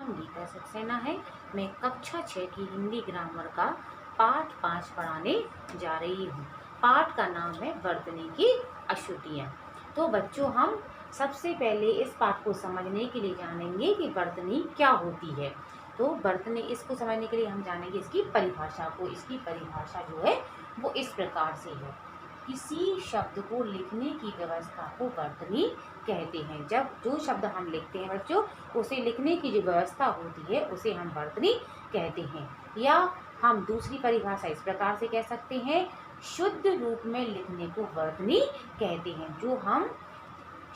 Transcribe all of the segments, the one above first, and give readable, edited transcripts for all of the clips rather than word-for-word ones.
गीता सक्सेना है। मैं कक्षा 6 की हिंदी ग्रामर का पाठ 5 पढ़ाने जा रही हूँ। पाठ का नाम है वर्तनी की अशुद्धियाँ। तो बच्चों, हम सबसे पहले इस पाठ को समझने के लिए जानेंगे कि वर्तनी क्या होती है। तो वर्तनी, इसको समझने के लिए हम जानेंगे इसकी परिभाषा को। इसकी परिभाषा जो है वो इस प्रकार से है। किसी शब्द को लिखने की व्यवस्था को वर्तनी कहते हैं। जब जो शब्द हम लिखते हैं बच्चों, उसे लिखने की जो व्यवस्था होती है उसे हम वर्तनी कहते हैं। या हम दूसरी परिभाषा इस प्रकार से कह सकते हैं, शुद्ध रूप में लिखने को वर्तनी कहते हैं। जो हम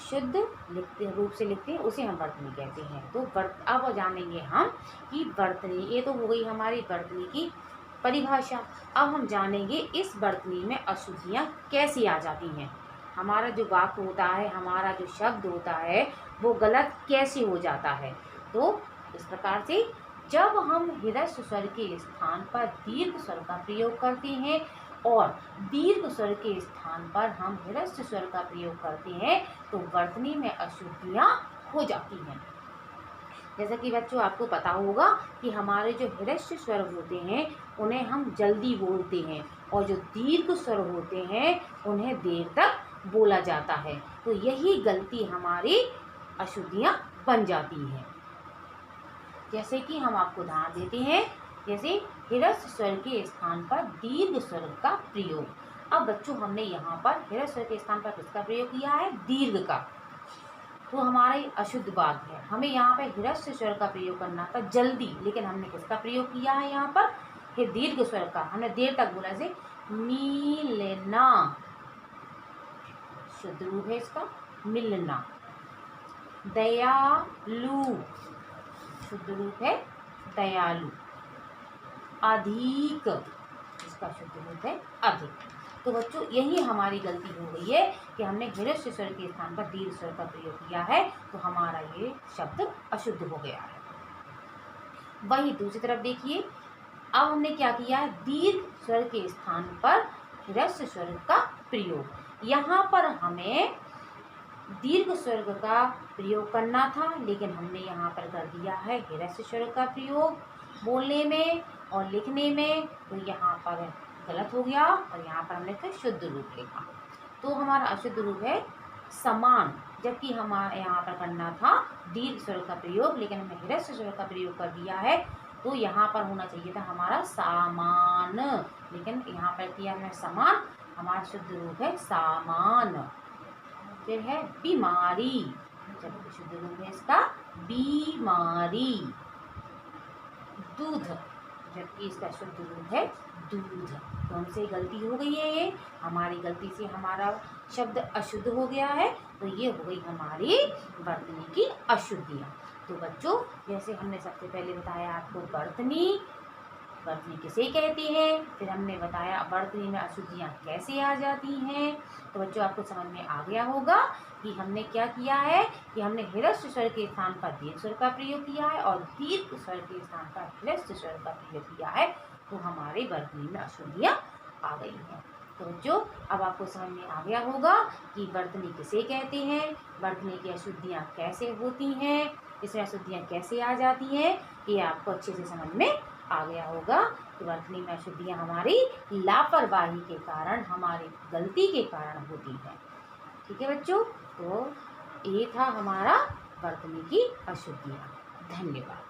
शुद्ध रूप से लिखते हैं उसे हम वर्तनी कहते हैं। तो अब जानेंगे हम कि वर्तनी, ये तो हो गई हमारी वर्तनी की परिभाषा। अब हम जानेंगे इस वर्तनी में अशुद्धियाँ कैसे आ जाती हैं। हमारा जो वाक्य होता है, हमारा जो शब्द होता है, वो गलत कैसे हो जाता है। तो इस प्रकार से, जब हम ह्रस्व स्वर के स्थान पर दीर्घ स्वर का प्रयोग करते हैं और दीर्घ स्वर के स्थान पर हम ह्रस्व स्वर का प्रयोग करते हैं तो वर्तनी में अशुद्धियाँ हो जाती हैं। जैसा कि बच्चों आपको पता होगा कि हमारे जो ह्रस्व स्वर होते हैं उन्हें हम जल्दी बोलते हैं और जो दीर्घ स्वर होते हैं उन्हें देर तक बोला जाता है। तो यही गलती हमारी अशुद्धियाँ बन जाती हैं। जैसे कि हम आपको उदाहरण देते हैं, जैसे ह्रस्व स्वर के स्थान पर दीर्घ स्वर का प्रयोग। अब बच्चों, हमने यहाँ पर ह्रस्व स्वर के स्थान पर किसका प्रयोग किया है? दीर्घ का। तो हमारा ये अशुद्ध वाक्य है। हमें यहाँ पे ह्रस्व स्वर का प्रयोग करना था जल्दी, लेकिन हमने किसका प्रयोग किया है? यहाँ पर फिर दीर्घ स्वर का। हमने देर तक बोला, जैसे मिलना, शुद्ध रूप है इसका मिलना। दयालु, शुद्ध रूप है दयालु। अधिक, इसका शुद्ध रूप है अधिक। तो बच्चों, यही हमारी गलती हो गई है कि हमने ह्रस्व स्वर के स्थान पर दीर्घ स्वर का प्रयोग किया है, तो हमारा ये शब्द अशुद्ध हो गया है। वही दूसरी तरफ देखिए, अब हमने क्या किया है? दीर्घ स्वर के स्थान पर ह्रस्व स्वर का प्रयोग। यहाँ पर हमें दीर्घ स्वर का प्रयोग करना था, लेकिन हमने यहाँ पर कर दिया है ह्रस्व स्वर का प्रयोग बोलने में और लिखने में। तो यहाँ पर गलत हो गया और यहाँ पर हमने फिर शुद्ध रूप लिखा। तो हमारा अशुद्ध रूप है समान, जबकि हमारे यहाँ पर करना था दीर्घ स्वर का प्रयोग, लेकिन हमने ह्रस्व स्वर का प्रयोग कर दिया है। तो यहाँ पर होना चाहिए था हमारा सामान, लेकिन यहाँ पर किया हमने समान। हमारा शुद्ध रूप है सामान। फिर है बीमारी, जबकि शुद्ध रूप है इसका बीमारी। दूध, जबकि इसका शुद्ध रूप है दूध। तो हमसे गलती हो गई है, ये हमारी गलती से हमारा शब्द अशुद्ध हो गया है। तो ये हो गई हमारी वर्तनी की अशुद्धियाँ। तो बच्चों, जैसे हमने सबसे पहले बताया आपको वर्तनी किसे कहते हैं, फिर हमने बताया वर्तनी में अशुद्धियाँ कैसे आ जाती हैं। तो बच्चों, आपको समझ में आ गया होगा कि हमने क्या किया है कि हमने ह्रस्व स्वर के स्थान पर दीर्घ स्वर का प्रयोग किया है और दीर्घ स्वर के स्थान पर ह्रस्व स्वर का प्रयोग किया है। तो हमारे वर्तनी में अशुद्धियाँ आ गई हैं। तो बच्चों, अब आपको समझ में आ गया होगा कि वर्तनी किसे कहते हैं, वर्तनी की अशुद्धियाँ कैसे होती हैं, इसमें अशुद्धियाँ कैसे आ जाती हैं, ये आपको अच्छे से समझ में आ गया होगा कि वर्तनी में अशुद्धियाँ हमारी लापरवाही के कारण, हमारी गलती के कारण होती हैं। ठीक है बच्चों, तो ये था हमारा वर्तनी की अशुद्धियाँ। धन्यवाद।